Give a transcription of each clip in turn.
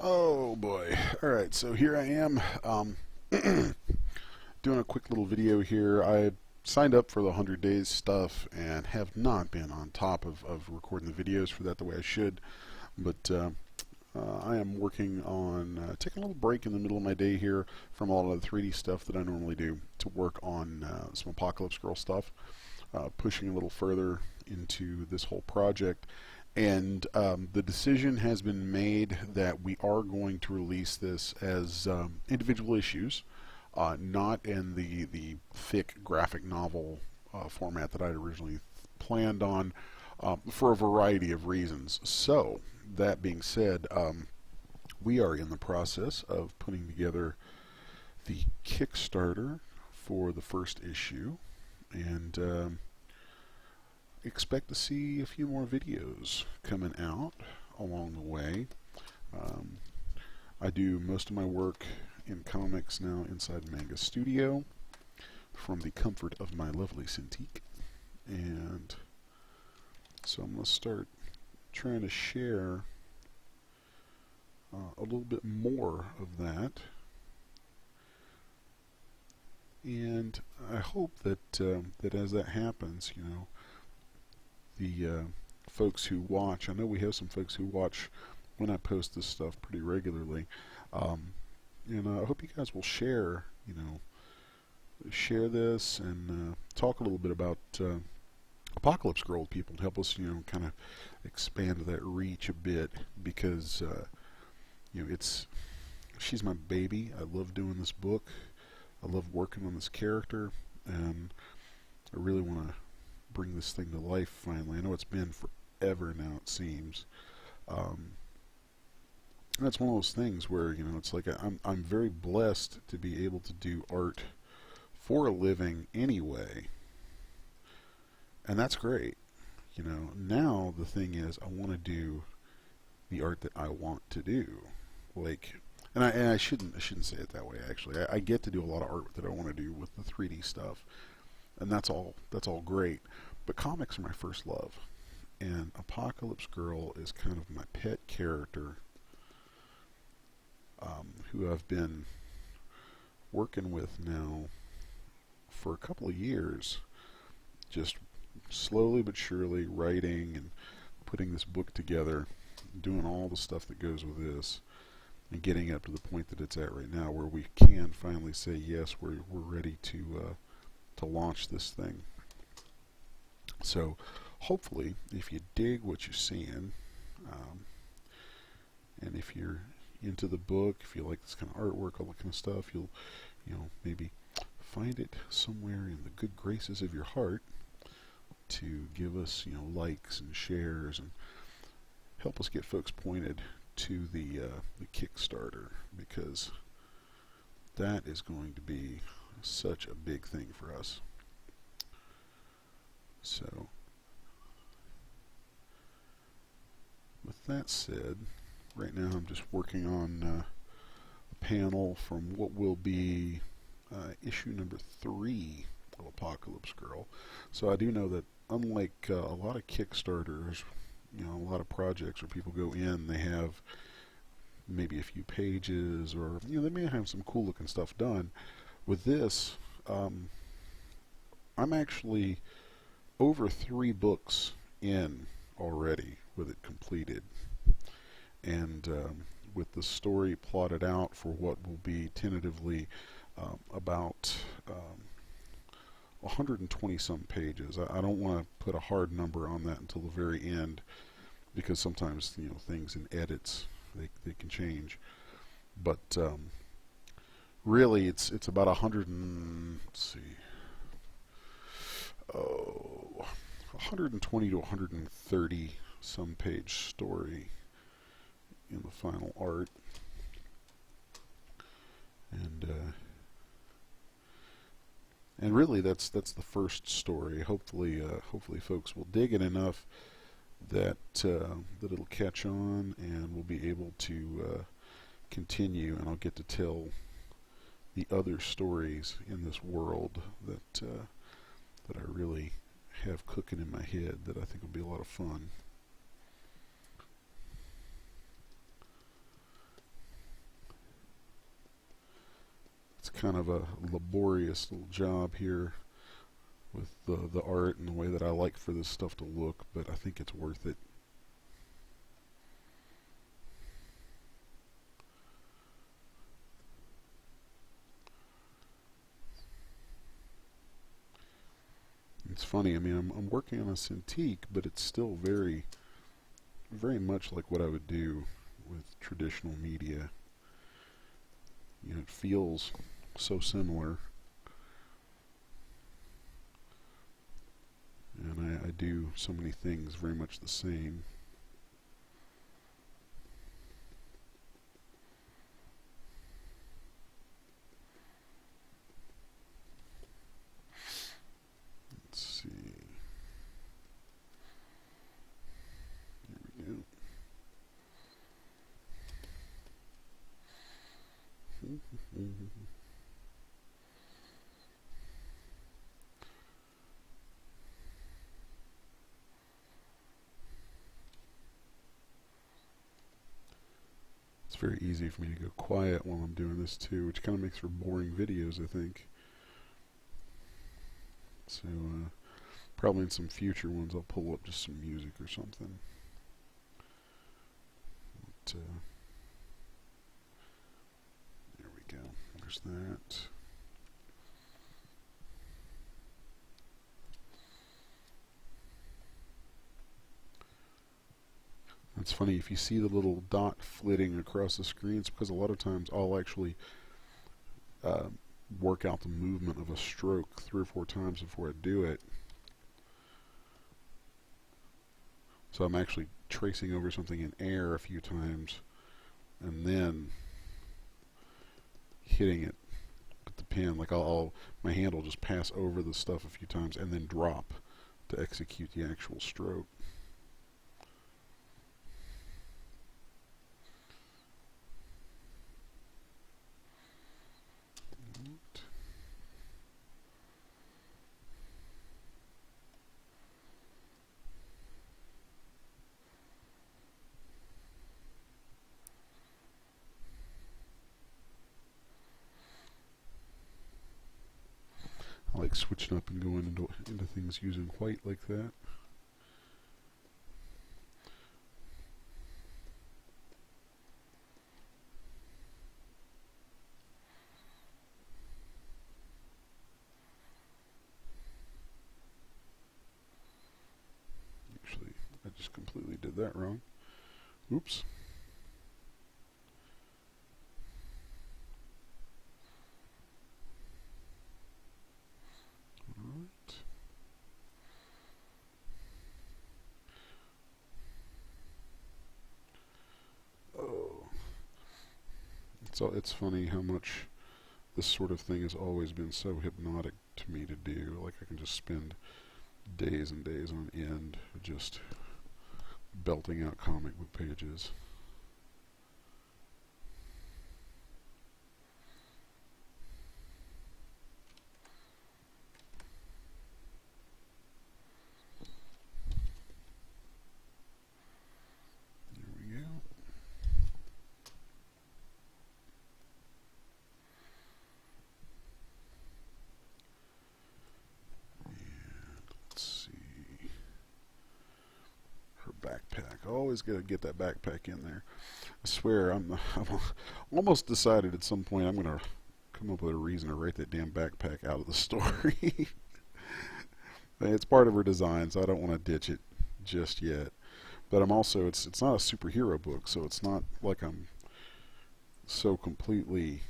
Oh boy. Alright, so here I am doing a quick little video here. I signed up for the 100 days stuff and have not been on top of recording the videos for that the way I should. But I am working on taking a little break in the middle of my day here from a lot of the 3D stuff that I normally do to work on some Apocalypse Girl stuff, pushing a little further into this whole project. And the decision has been made that we are going to release this as individual issues, not in the thick graphic novel format that I originally planned on, for a variety of reasons. So, that being said, we are in the process of putting together the Kickstarter for the first issue, and expect to see a few more videos coming out along the way. Um, I do most of my work in comics now inside Manga Studio from the comfort of my lovely Cintiq, and so I'm going to start trying to share a little bit more of that, and I hope that that as that happens, the folks who watch, I know we have some folks who watch when I post this stuff pretty regularly, and I hope you guys will share, share this and talk a little bit about Apocalypse Girl with people to help us, kind of expand that reach a bit, because she's my baby. I love doing this book. I love working on this character, and I really want to bring this thing to life finally. I know it's been forever now, it seems. That's one of those things where, it's like I'm very blessed to be able to do art for a living anyway, and that's great. Now the thing is, I want to do the art that I want to do, like, and I shouldn't say it that way. Actually, I get to do a lot of art that I want to do with the 3D stuff, and that's all great. But comics are my first love, and Apocalypse Girl is kind of my pet character, who I've been working with now for a couple of years, just slowly but surely writing and putting this book together, doing all the stuff that goes with this, and getting up to the point that it's at right now, where we can finally say yes, we're ready to launch this thing. So hopefully, if you dig what you're seeing, and if you're into the book, if you like this kind of artwork, all that kind of stuff, you'll maybe find it somewhere in the good graces of your heart to give us likes and shares and help us get folks pointed to the Kickstarter, because that is going to be such a big thing for us. So, with that said, right now I'm just working on a panel from what will be issue number 3 of Apocalypse Girl. So I do know that unlike a lot of Kickstarters, a lot of projects where people go in, they have maybe a few pages, or they may have some cool looking stuff done. With this, I'm actually over 3 books in already with it completed, and with the story plotted out for what will be tentatively about 120 some pages. I don't want to put a hard number on that until the very end, because sometimes things in edits they can change, but really it's about 120 to 130 some page story in the final art, and really that's the first story. Hopefully folks will dig it enough that that it'll catch on, and we'll be able to continue, and I'll get to tell the other stories in this world that I really have cooking in my head, that I think will be a lot of fun. It's kind of a laborious little job here with the art and the way that I like for this stuff to look, but I think it's worth it. It's funny, I mean, I'm working on a Cintiq, but it's still very, very much like what I would do with traditional media. You know, it feels so similar. And I do so many things very much the same. Let's see. There we go. It's very easy for me to go quiet while I'm doing this too, which kind of makes for boring videos, I think. So probably in some future ones I'll pull up just some music or something. But, there we go. There's that. It's funny, if you see the little dot flitting across the screen, it's because a lot of times I'll actually work out the movement of a stroke 3 or 4 times before I do it. So I'm actually tracing over something in air a few times and then hitting it with the pen. Like my hand will just pass over the stuff a few times and then drop to execute the actual stroke. I like switching up and going into things using white like that. Actually, I just completely did that wrong. Oops. So it's funny how much this sort of thing has always been so hypnotic to me to do. Like I can just spend days and days on end just belting out comic book pages. Backpack. Always gotta get that backpack in there. I swear, I'm almost decided at some point I'm gonna come up with a reason to write that damn backpack out of the story. It's part of her design, so I don't want to ditch it just yet. But I'm also it's not a superhero book, so it's not like I'm so completely.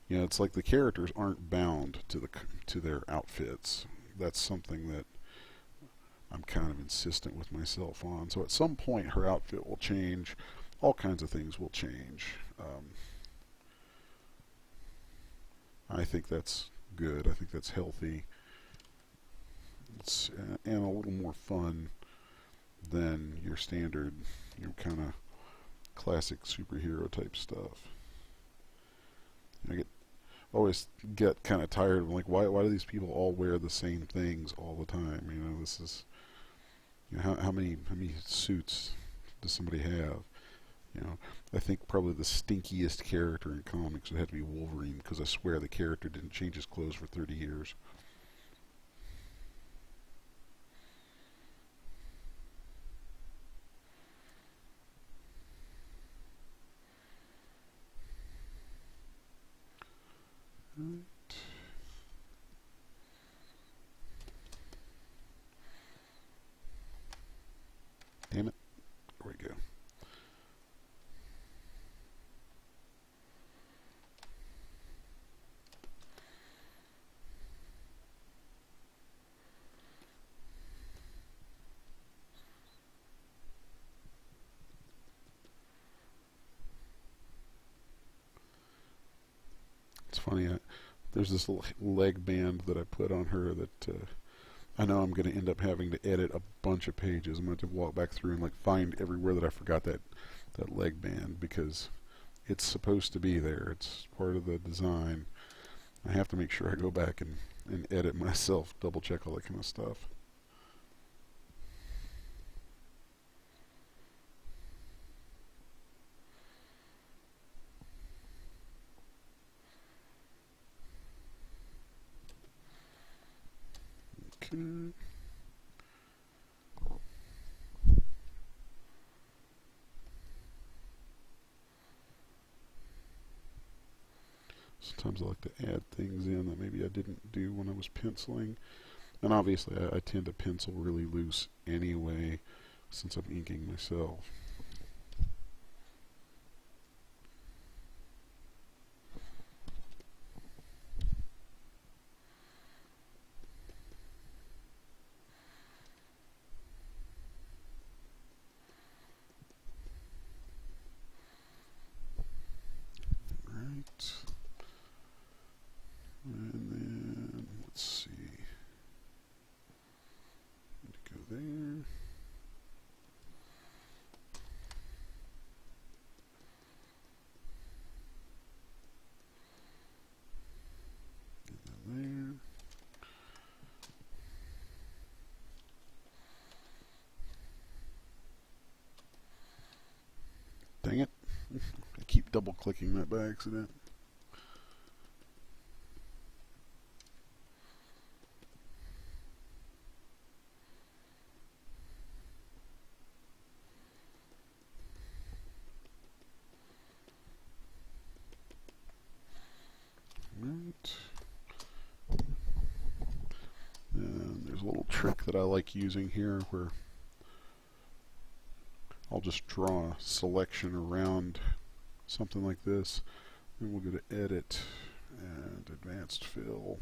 You know, it's like the characters aren't bound to their outfits. That's something that I'm kind of insistent with myself on. So at some point her outfit will change. All kinds of things will change. I think that's good. I think that's healthy. It's and a little more fun than your standard, kind of classic superhero type stuff. I always get kind of tired of like, why do these people all wear the same things all the time? This is how many suits does somebody have? I think probably the stinkiest character in comics would have to be Wolverine, because I swear the character didn't change his clothes for 30 years. Right. Damn it. There we go. It's funny, there's this leg band that I put on her that I know I'm going to end up having to edit a bunch of pages. I'm going to have to walk back through and like find everywhere that I forgot that leg band, because it's supposed to be there. It's part of the design. I have to make sure I go back and edit myself, double check all that kind of stuff. Okay. Sometimes I like to add things in that maybe I didn't do when I was penciling. And obviously I tend to pencil really loose anyway, since I'm inking myself. Right. And then, let's see. Go there. And then there. Dang it. I keep double clicking that by accident. Right. And there's a little trick that I like using here where I'll just draw a selection around something like this. Then we'll go to Edit and Advanced Fill.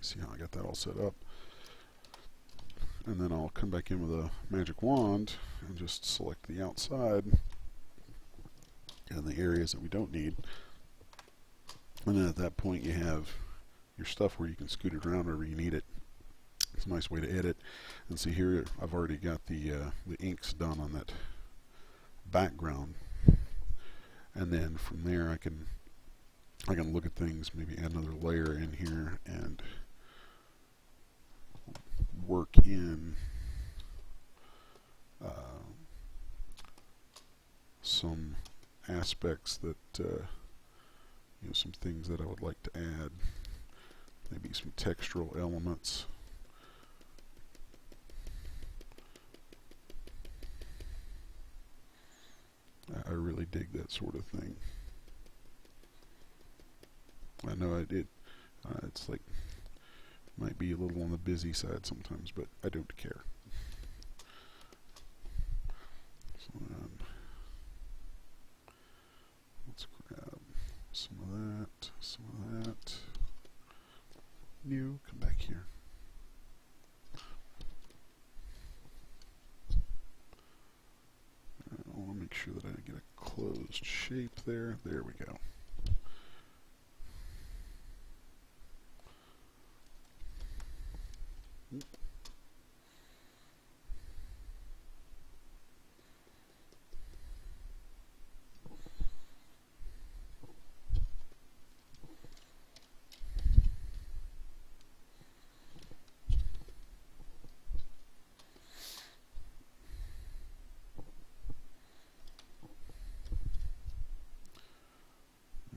See how I got that all set up. And then I'll come back in with a magic wand and just select the outside and the areas that we don't need. And then at that point you have your stuff where you can scoot it around wherever you need it. It's a nice way to edit. And see here, I've already got the inks done on that background. And then from there I can look at things, maybe add another layer in here and work in some aspects that some things that I would like to add, maybe some textural elements. I really dig that sort of thing. I know I did. It's like, might be a little on the busy side sometimes, but I don't care. So let's grab some of that, some of that. New, come back here. I want to make sure that I get a closed shape there. There we go.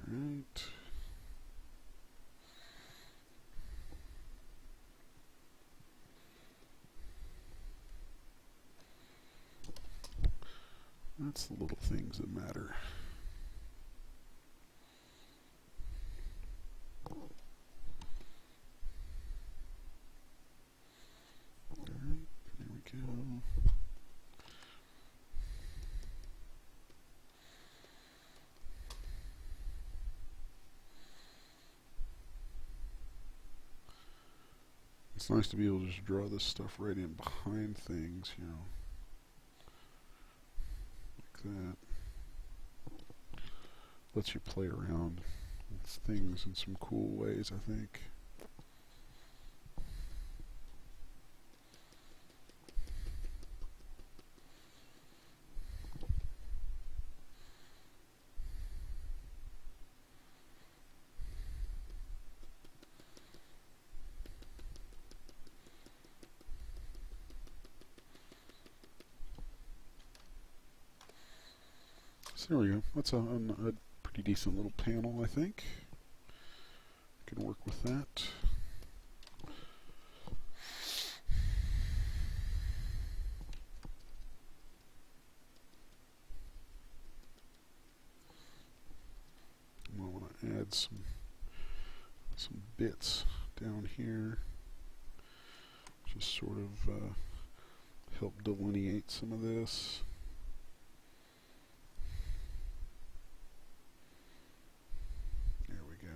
Alright. That's the little things that matter. Alright, there we go. It's nice to be able to just draw this stuff right in behind things, you know, like that. Lets you play around with things in some cool ways, I think. So there we go. That's a pretty decent little panel, I think. Can work with that. I want to add some bits down here, just sort of help delineate some of this. There we go.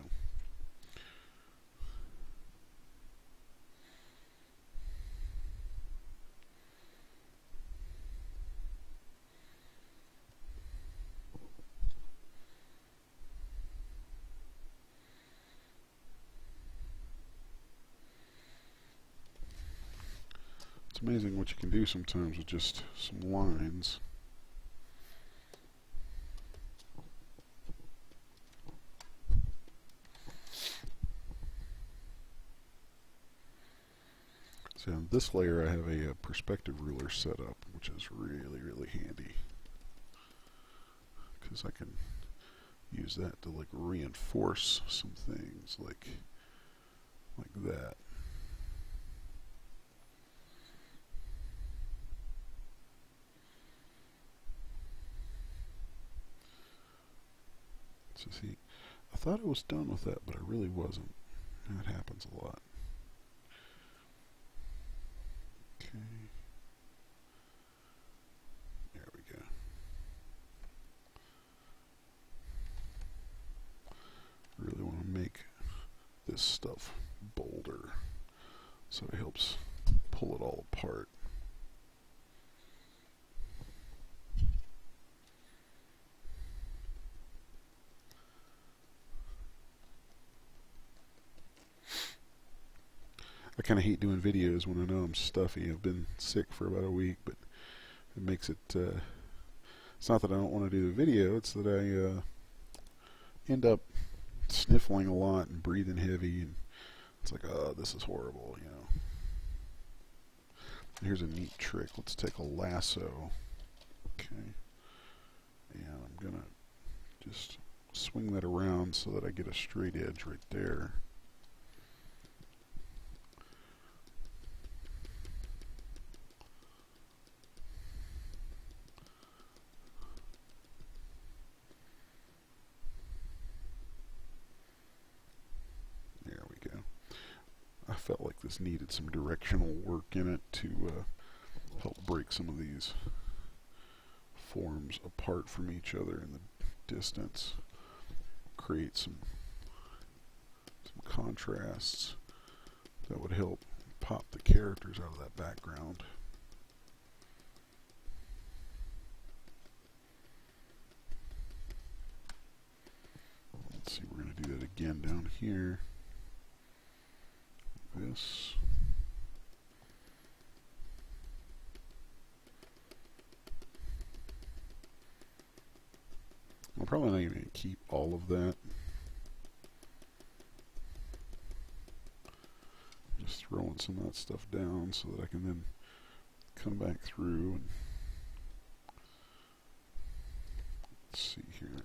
It's amazing what you can do sometimes with just some lines. So on this layer I have a perspective ruler set up, which is really handy, because I can use that to like reinforce some things like that. So see, I thought I was done with that, but I really wasn't. That happens a lot. Okay. There we go. Really want to make this stuff bolder, so it helps pull it all apart. I kind of hate doing videos when I know I'm stuffy. I've been sick for about a week, but it makes it, it's not that I don't want to do the video, it's that I end up sniffling a lot and breathing heavy, and it's like, oh, this is horrible, you know. Here's a neat trick. Let's take a lasso, okay, and I'm going to just swing that around so that I get a straight edge right there. I felt like this needed some directional work in it to help break some of these forms apart from each other in the distance, create some contrasts that would help pop the characters out of that background. Let's see, we're going to do that again down here. This. I'm probably not even going to keep all of that. Just throwing some of that stuff down so that I can then come back through and let's see here.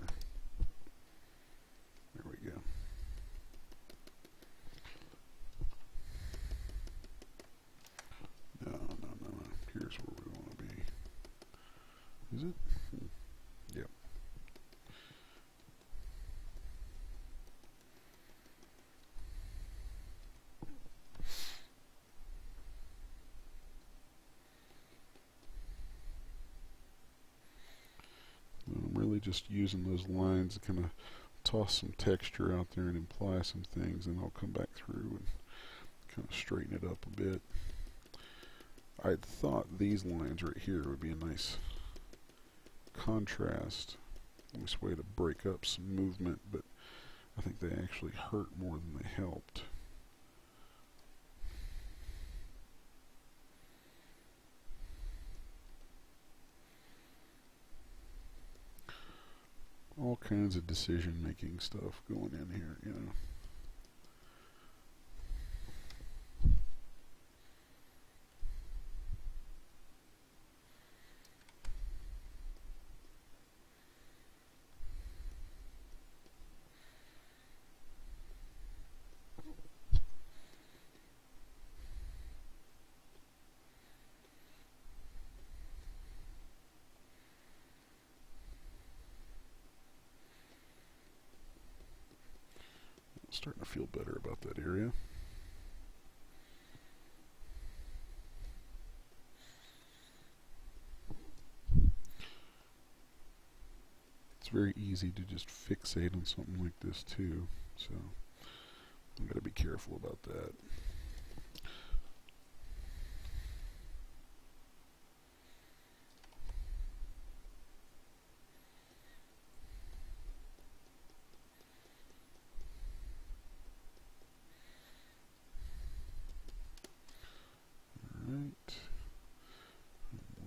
really just using those lines to kind of toss some texture out there and imply some things, and I'll come back through and kind of straighten it up a bit. I thought these lines right here would be a nice contrast, a nice way to break up some movement, but I think they actually hurt more than they helped. All kinds of decision-making stuff going in here, you know. Starting to feel better about that area. It's very easy to just fixate on something like this too, so I've got to be careful about that.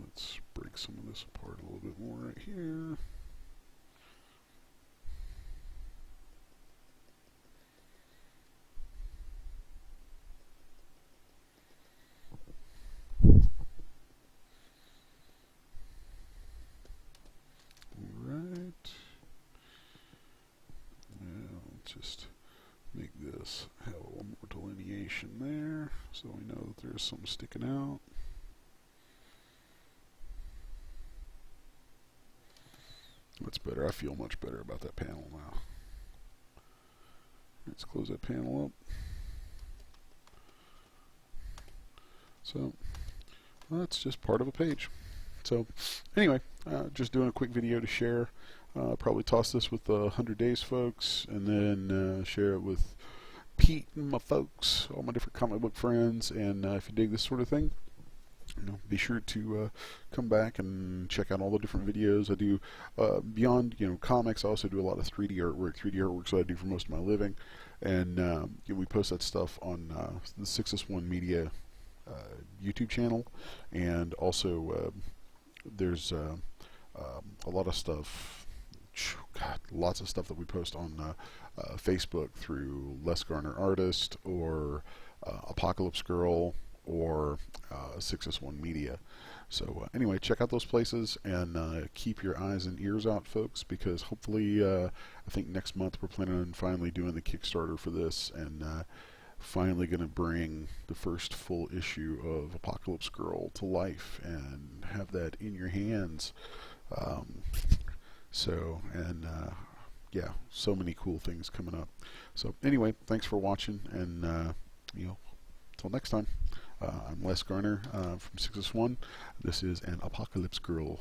Let's break some of this apart a little bit more right here. Alright. Now just make this have a little more delineation there so we know that there's something sticking out. That's better. I feel much better about that panel now. Let's close that panel up. So that's just part of a page. So anyway, just doing a quick video to share. Probably toss this with the 100 Days folks, and then share it with Pete and my folks, all my different comic book friends. And if you dig this sort of thing, be sure to come back and check out all the different videos I do. Beyond comics, I also do a lot of 3D artwork. 3D artwork's what I do for most of my living, and we post that stuff on the Sixus1 Media YouTube channel, and also there's a lot of stuff. God, lots of stuff that we post on Facebook through Les Garner Artist or Apocalypse Girl or Sixus1 Media. So anyway, check out those places and keep your eyes and ears out, folks, because hopefully I think next month we're planning on finally doing the Kickstarter for this, and finally going to bring the first full issue of Apocalypse Girl to life and have that in your hands. Yeah, so many cool things coming up. So anyway, thanks for watching, and till next time. I'm Les Garner from Sixus1. This is an Apocalypse Girl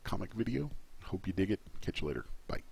comic video. Hope you dig it. Catch you later. Bye.